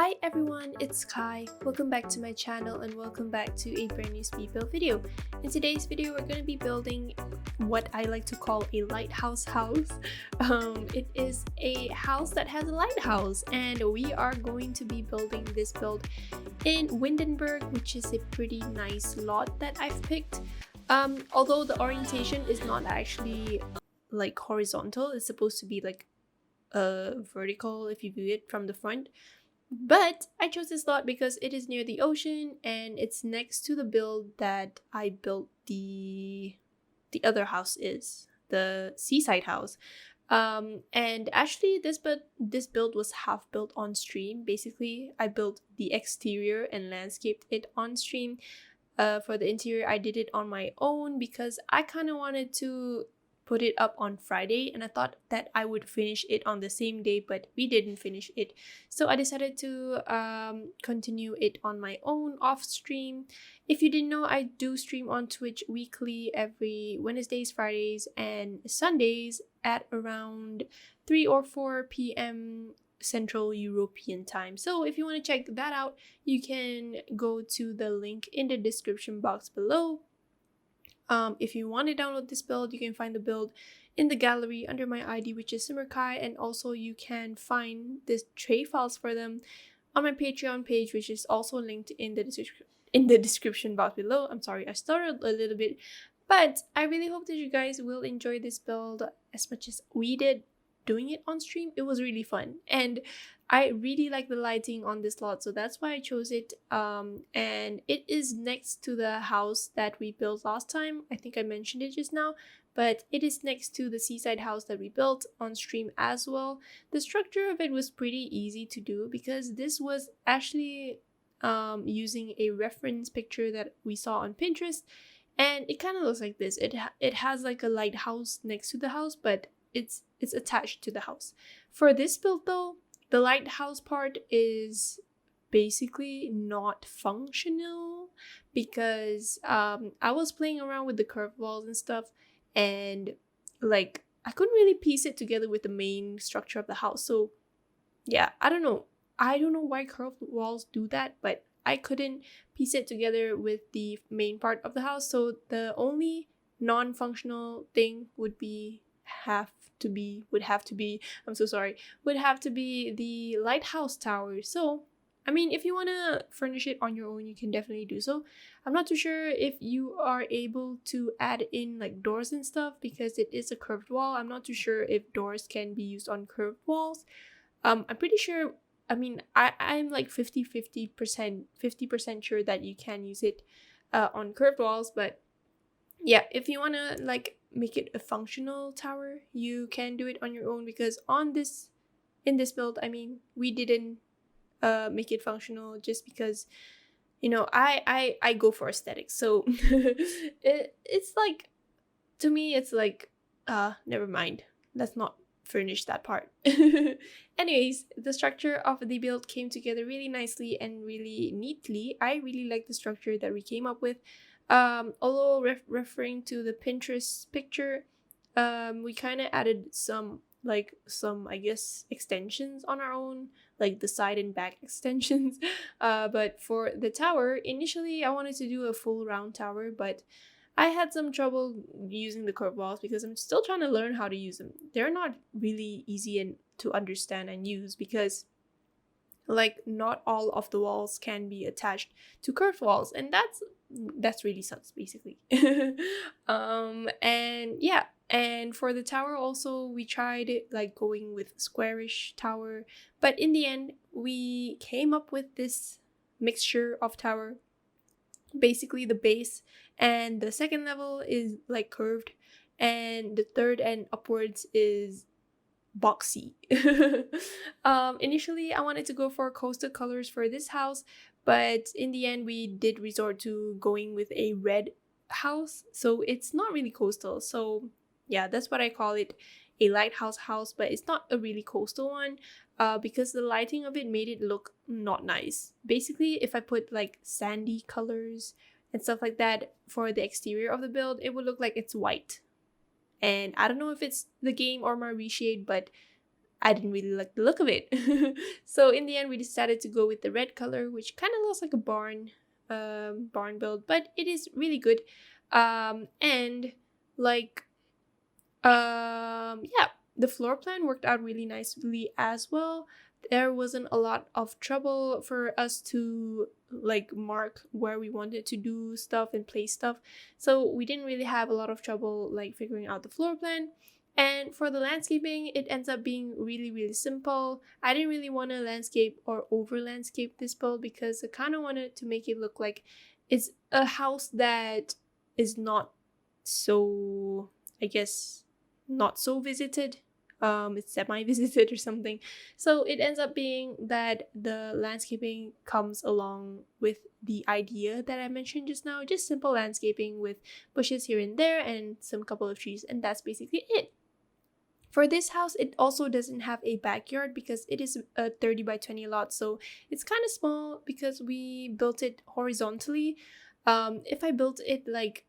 Hi everyone, it's Kai. Welcome back to my channel and welcome back to a brand new speed build video. In today's video, we're going to be building what I like to call a lighthouse house. It is a house that has a lighthouse, and we are going to be building this build in Windenburg, which is a pretty nice lot that I've picked. Although the orientation is not actually like horizontal, it's supposed to be like vertical if you view it from the front. But I chose this lot because it is near the ocean and it's next to the build that I built the other house is, the seaside house. And actually this build was half built on stream. Basically, I built the exterior and landscaped it on stream. For the interior, I did it on my own because I kind of wanted to put it up on Friday, and I thought that I would finish it on the same day, but we didn't finish it, so I decided to continue it on my own off stream. If you didn't know, I do stream on Twitch weekly every Wednesdays, Fridays, and Sundays at around 3 or 4 p.m. Central European time. So if you want to check that out, you can go to the link in the description box below. If you want to download this build, you can find the build in the gallery under my ID, which is simmerkhai, and also you can find the tray files for them on my Patreon page, which is also linked in the description box below. I'm sorry, I stuttered a little bit, but I really hope that you guys will enjoy this build as much as we did doing it on stream. It was really fun, and I really like the lighting on this lot, so that's why I chose it. And it is next to the house that we built last time. I think I mentioned it just now, but it is next to the seaside house that we built on stream as well. The structure of it was pretty easy to do because this was actually using a reference picture that we saw on Pinterest, and it kind of looks like this. It has like a lighthouse next to the house, but it's attached to the house. For this build though, the lighthouse part is basically not functional because I was playing around with the curved walls and stuff, and like I couldn't really piece it together with the main structure of the house. So yeah, I don't know why curved walls do that, but I couldn't piece it together with the main part of the house. So the only non-functional thing would have to be the lighthouse tower. So I mean, if you want to furnish it on your own, you can definitely do so. I'm not too sure if you are able to add in like doors and stuff because it is a curved wall. I'm not too sure if doors can be used on curved walls. I'm pretty sure, I mean, I'm like 50% sure that you can use it on curved walls. But yeah, if you want to like make it a functional tower, you can do it on your own, because in this build, I mean, we didn't make it functional just because, you know, I go for aesthetics. So it's like, to me it's like never mind, let's not furnish that part. Anyways, the structure of the build came together really nicely and really neatly. I really like the structure that we came up with. Although referring to the Pinterest picture, we kind of added some I guess extensions on our own, like the side and back extensions. But for the tower, initially I wanted to do a full round tower, but I had some trouble using the curved walls because I'm still trying to learn how to use them. They're not really easy and to understand and use because like not all of the walls can be attached to curved walls, and that's really sucks basically. And yeah, and for the tower also, we tried like going with squarish tower, but in the end we came up with this mixture of tower. Basically the base and the second level is like curved, and the third and upwards is boxy. Initially I wanted to go for coastal colors for this house, but in the end we did resort to going with a red house, so it's not really coastal. So yeah, that's what I call it, a lighthouse house, but it's not a really coastal one because the lighting of it made it look not nice. Basically, if I put like sandy colors and stuff like that for the exterior of the build, it would look like it's white. And I don't know if it's the game or my reshade, but I didn't really like the look of it. So in the end, we decided to go with the red color, which kind of looks like a barn build, but it is really good. And like yeah, the floor plan worked out really nicely as well. There wasn't a lot of trouble for us to like mark where we wanted to do stuff and place stuff, so we didn't really have a lot of trouble like figuring out the floor plan. And for the landscaping, it ends up being really simple. I didn't really want to landscape or over landscape this build because I kind of wanted to make it look like it's a house that is not so, I guess, not so visited. It's semi-visited or something. So it ends up being that the landscaping comes along with the idea that I mentioned just now. Just simple landscaping with bushes here and there and some couple of trees, and that's basically it. For this house, it also doesn't have a backyard because it is a 30 by 20 lot, so it's kind of small because we built it horizontally. If I built it like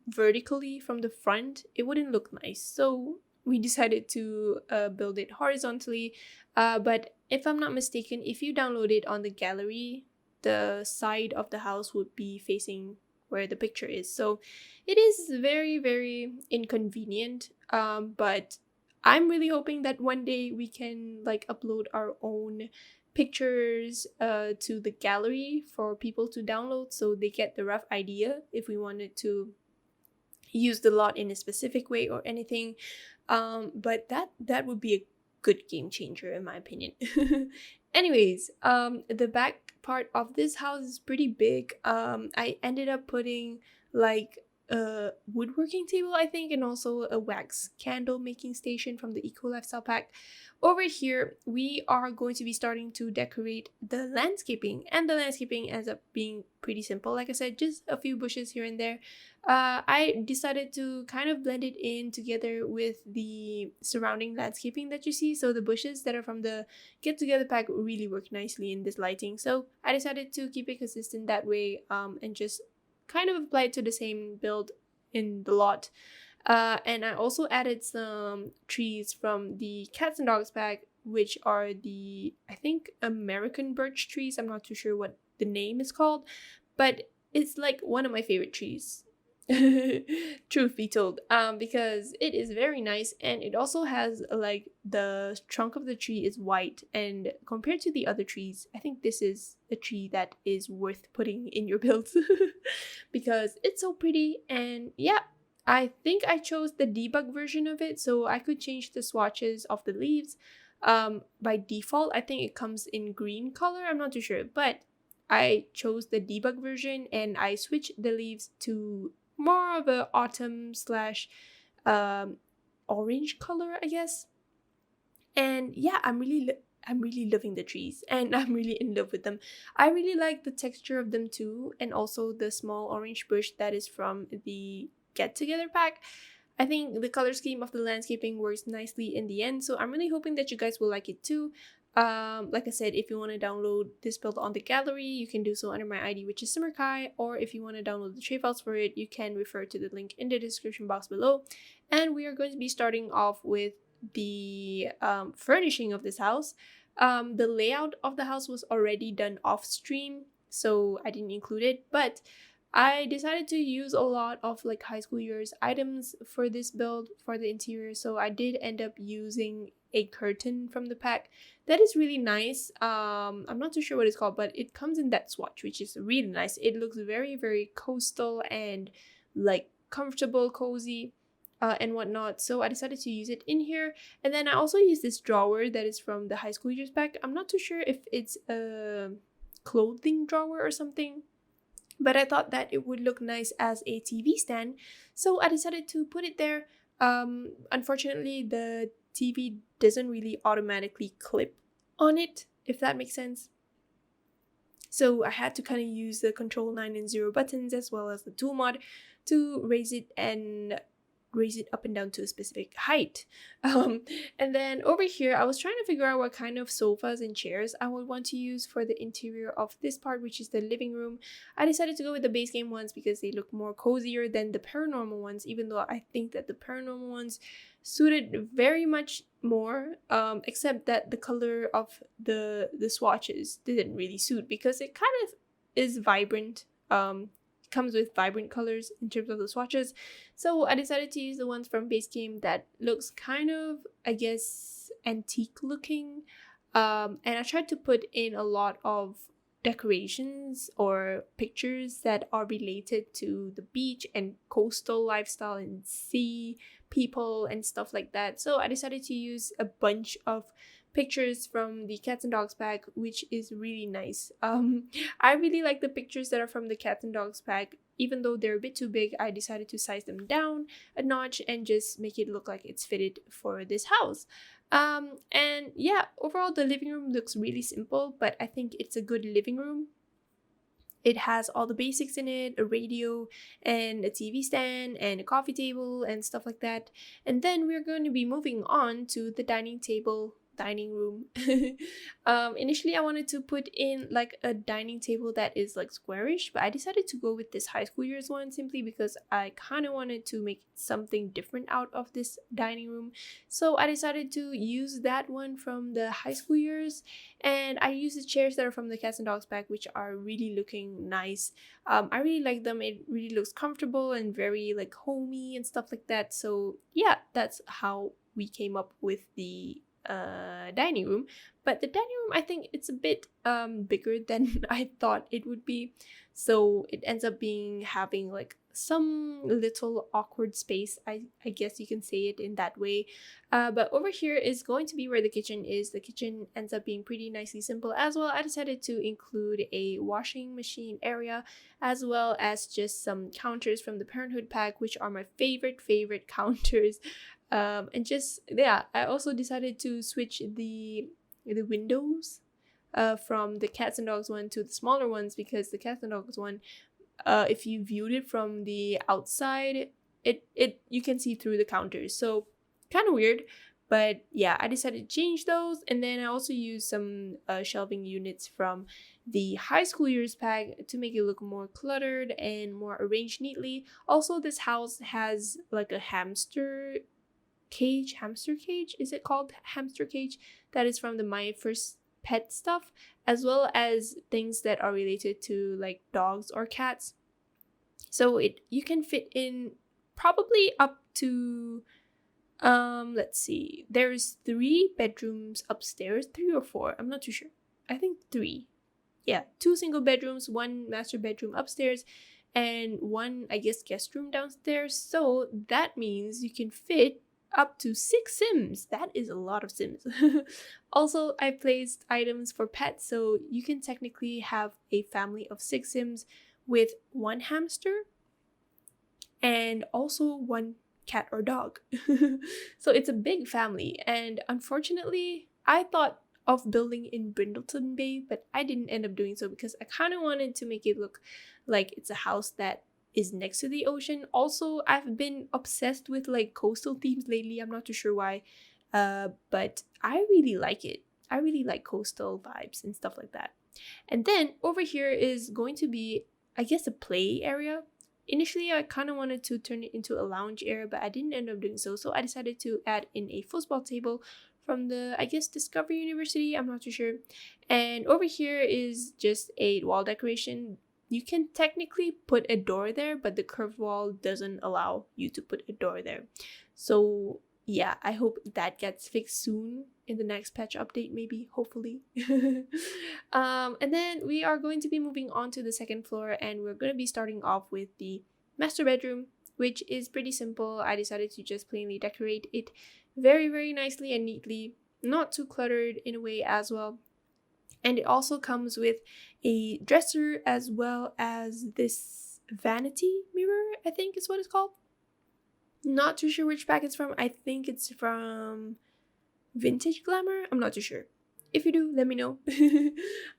vertically from the front, it wouldn't look nice, so we decided to build it horizontally. But if I'm not mistaken, if you download it on the gallery, the side of the house would be facing where the picture is, so it is very inconvenient. But I'm really hoping that one day we can like upload our own pictures to the gallery for people to download, so they get the rough idea if we wanted to use the lot in a specific way or anything. But that would be a good game changer in my opinion. Anyways, the back part of this house is pretty big. I ended up putting like a woodworking table, I think, and also a wax candle making station from the Eco Lifestyle pack. Over here, we are going to be starting to decorate the landscaping, and the landscaping ends up being pretty simple. Like I said, just a few bushes here and there. I decided to kind of blend it in together with the surrounding landscaping that you see. So the bushes that are from the Get Together pack really work nicely in this lighting. So I decided to keep it consistent that way, and just kind of apply it to the same build in the lot. And I also added some trees from the Cats and Dogs pack, which are the, I think, American birch trees. I'm not too sure what the name is called, but it's like one of my favorite trees. Truth be told, because it is very nice, and it also has like the trunk of the tree is white, and compared to the other trees, I think this is a tree that is worth putting in your builds because it's so pretty. And yeah, I think I chose the debug version of it, so I could change the swatches of the leaves. By default, I think it comes in green color, I'm not too sure, but I chose the debug version and I switched the leaves to more of a autumn slash orange color, I guess. And yeah, I'm really loving the trees, and I'm really in love with them. I really like the texture of them too, and also the small orange bush that is from the Get Together pack. I think the color scheme of the landscaping works nicely in the end, so I'm really hoping that you guys will like it too. Like I said, if you want to download this build on the gallery, you can do so under my ID, which is simmerkhai, or if you want to download the tray files for it, you can refer to the link in the description box below. And we are going to be starting off with the furnishing of this house. The layout of the house was already done off stream, so I didn't include it, but I decided to use a lot of like high school years items for this build for the interior, so I did end up using a curtain from the pack that is really nice. I'm not too sure what it's called, but it comes in that swatch, which is really nice. It looks very coastal and like comfortable, cozy, and whatnot, so I decided to use it in here. And then I also used this drawer that is from the high school years pack. I'm not too sure if it's a clothing drawer or something, but I thought that it would look nice as a TV stand, so I decided to put it there. Unfortunately, the TV doesn't really automatically clip on it, if that makes sense. So I had to kind of use the Control 9 and 0 buttons as well as the tool mod to raise it up and down to a specific height. And then over here, I was trying to figure out what kind of sofas and chairs I would want to use for the interior of this part, which is the living room. I decided to go with the base game ones because they look more cozier than the paranormal ones, even though I think that the paranormal ones suited very much more, except that the color of the swatches didn't really suit because it kind of is vibrant. Comes with vibrant colors in terms of the swatches, so I decided to use the ones from base game that looks kind of, I guess, antique looking. And I tried to put in a lot of decorations or pictures that are related to the beach and coastal lifestyle and sea people and stuff like that. So I decided to use a bunch of pictures from the cats and dogs pack, which is really nice. I really like the pictures that are from the cats and dogs pack. Even though they're a bit too big, I decided to size them down a notch and just make it look like it's fitted for this house. And yeah, overall the living room looks really simple, but I think it's a good living room. It has all the basics in it, a radio and a TV stand and a coffee table and stuff like that. And then we're going to be moving on to the dining room. Initially I wanted to put in like a dining table that is like squarish, but I decided to go with this high school years one simply because I kind of wanted to make something different out of this dining room. So I decided to use that one from the high school years, and I used the chairs that are from the cats and dogs pack, which are really looking nice. I really like them. It really looks comfortable and very like homey and stuff like that. So yeah, that's how we came up with the dining room. But the dining room, I think it's a bit bigger than I thought it would be, so it ends up having like some little awkward space, I guess you can say it in that way. But over here is going to be where the kitchen is. The kitchen ends up being pretty nicely simple as well. I decided to include a washing machine area as well as just some counters from the Parenthood pack, which are my favorite counters. And just, yeah, I also decided to switch the windows from the cats and dogs one to the smaller ones, because the cats and dogs one, if you viewed it from the outside, it you can see through the counters, so kind of weird. But yeah, I decided to change those. And then I also used some shelving units from the high school years pack to make it look more cluttered and more arranged neatly. Also, this house has like a hamster cage, is it called hamster cage, that is from the My First Pet stuff, as well as things that are related to like dogs or cats. So you can fit in probably up to let's see, there's 3 bedrooms upstairs, 3 or 4, I'm not too sure. I think 3. Yeah, 2 single bedrooms, 1 master bedroom upstairs, and 1, I guess, guest room downstairs. So that means you can fit up to 6 Sims. That is a lot of Sims. Also, I placed items for pets, so you can technically have a family of 6 Sims with 1 hamster and also 1 cat or dog. So it's a big family, and unfortunately, I thought of building in Brindleton Bay, but I didn't end up doing so because I kind of wanted to make it look like it's a house that is next to the ocean. Also, I've been obsessed with like coastal themes lately. I'm not too sure why, but I really like it. I really like coastal vibes and stuff like that. And then over here is going to be, I guess, a play area. Initially, I kind of wanted to turn it into a lounge area, but I didn't end up doing so. So I decided to add in a football table from the, I guess, Discovery University. I'm not too sure. And over here is just a wall decoration. You can technically put a door there, but the curved wall doesn't allow you to put a door there. So yeah, I hope that gets fixed soon in the next patch update, maybe, hopefully. And then we are going to be moving on to the second floor, and we're going to be starting off with the master bedroom, which is pretty simple. I decided to just plainly decorate it very nicely and neatly, not too cluttered in a way as well. And it also comes with a dresser as well as this vanity mirror, I think is what it's called. Not too sure which pack it's from. I think it's from Vintage Glamour. I'm not too sure. If you do, let me know.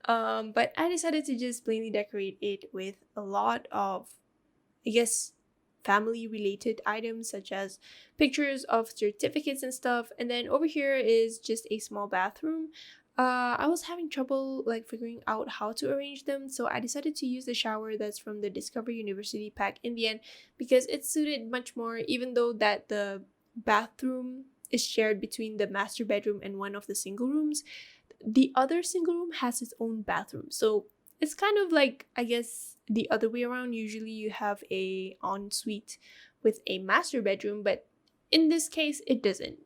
But I decided to just plainly decorate it with a lot of, I guess, family related items such as pictures of certificates and stuff. And then over here is just a small bathroom. I was having trouble like figuring out how to arrange them, so I decided to use the shower that's from the Discovery University pack in the end because it suited much more, even though that the bathroom is shared between the master bedroom and one of the single rooms, the other single room has its own bathroom. So it's kind of like, I guess, the other way around. Usually you have a ensuite with a master bedroom, but in this case it doesn't.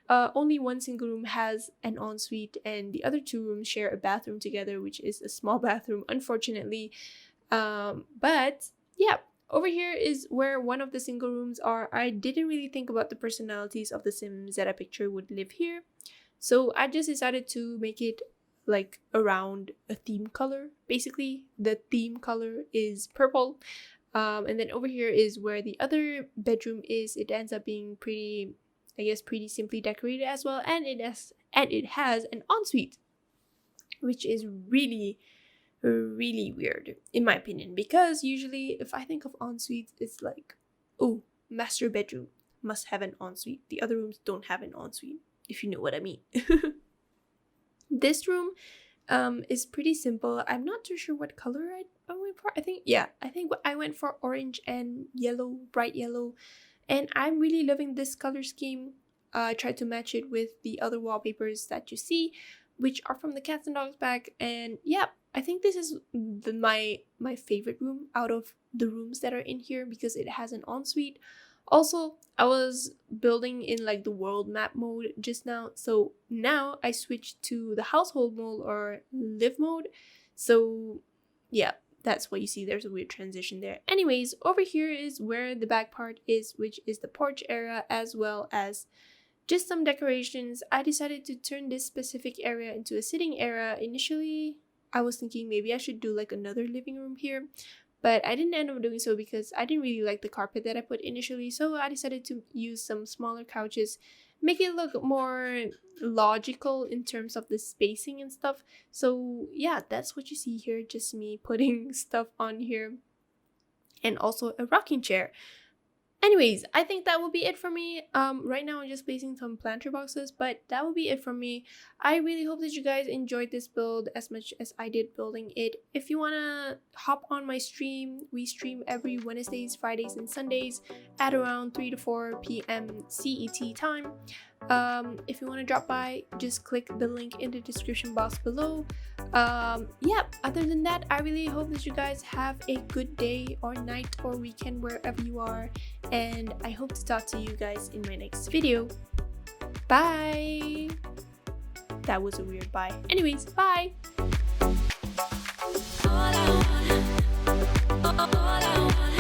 Only one single room has an ensuite, and the other two rooms share a bathroom together, which is a small bathroom, unfortunately. But yeah, over here is where one of the single rooms are. I didn't really think about the personalities of the Sims that I picture would live here, so I just decided to make it like around a theme color. Basically, the theme color is purple. And then over here is where the other bedroom is. It ends up being pretty, I guess, pretty simply decorated as well, and it has an ensuite, which is really weird in my opinion, because usually if I think of ensuite, it's like, oh, master bedroom must have an ensuite. The other rooms don't have an ensuite, if you know what I mean. This room is pretty simple. I'm not too sure what color I went for. I think I went for orange and yellow, bright yellow, and I'm really loving this color scheme. I tried to match it with the other wallpapers that you see, which are from the Cats and Dogs pack, and yeah, I think this is my favorite room out of the rooms that are in here because it has an ensuite. Also, I was building in like the world map mode just now, so now I switched to the household mode or live mode. So yeah, that's what you see. There's a weird transition there. Anyways, over here is where the back part is, which is the porch area, as well as just some decorations. I decided to turn this specific area into a sitting area. Initially, I was thinking maybe I should do like another living room here, but I didn't end up doing so because I didn't really like the carpet that I put initially. So I decided to use some smaller couches, make it look more logical in terms of the spacing and stuff. So yeah, that's what you see here, just me putting stuff on here, and also a rocking chair. Anyways, I think that will be it for me. Right now I'm just placing some planter boxes, but that will be it from me. I really hope that you guys enjoyed this build as much as I did building it. If you wanna hop on my stream, we stream every Wednesdays, Fridays, and Sundays at around 3 to 4 p.m. CET time. If you want to drop by, just click the link in the description box below. Yeah, other than that, I really hope that you guys have a good day or night or weekend wherever you are, and I hope to talk to you guys in my next video. Bye. That was a weird bye. Anyways, bye. All I want